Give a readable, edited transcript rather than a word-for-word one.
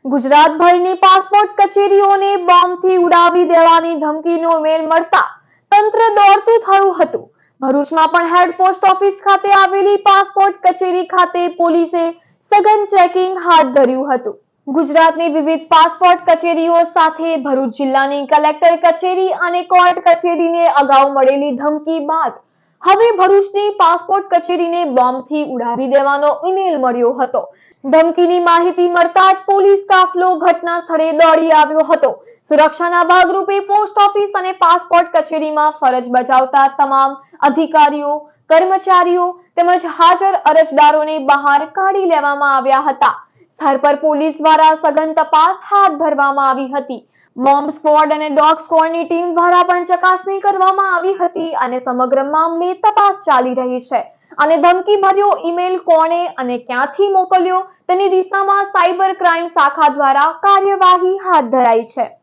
ગુજરાતભરની passport કચેરીઓને બોમ્બથી ઉડાવી દેવાની ધમકીનો મેલ મળતા તંત્ર દોડતું થયું હતું. ભરૂચમાં પણ હેડ પોસ્ટ ઓફિસ ખાતે આવેલી પાસપોર્ટ કચેરી ખાતે પોલીસે સઘન ચેકિંગ હાથ ધર્યું હતું. ગુજરાતની વિવિધ પાસપોર્ટ કચેરીઓ સાથે ભરૂચ જિલ્લાની કલેક્ટર કચેરી અને કોર્ટ કચેરીને અગાઉ મળેલી ધમકી બાદ હવે ભરૂચની પાસપોર્ટ કચેરીને બોમ્બથી ઉડાવી દેવાનો ઈમેલ મળ્યો હતો. ધમકીની માહિતી મળતા જ પોલીસ કાફલો ઘટના સ્થળે દોડી આવ્યો હતો. સુરક્ષાના ભાગરૂપે પોસ્ટ ઓફિસ અને પાસપોર્ટ કચેરીમાં ફરજ બજાવતા તમામ અધિકારીઓ, કર્મચારીઓ તેમજ હાજર અરજદારોને બહાર કાઢી લેવામાં આવ્યા હતા. સ્થળ પર પોલીસ દ્વારા સઘન તપાસ હાથ ધરવામાં આવી હતી. બોમ્બ સ્ક્વોડ અને ડોગ સ્ક્વોડની ટીમ દ્વારા પણ ચકાસણી કરવામાં આવી હતી અને સમગ્ર મામલે તપાસ ચાલી રહી છે. અને ધમકીભર્યો ઈમેલ કોણે અને ક્યાંથી મોકલ્યો તેની દિશામાં સાયબર ક્રાઇમ શાખા દ્વારા કાર્યવાહી હાથ ધરાઈ છે.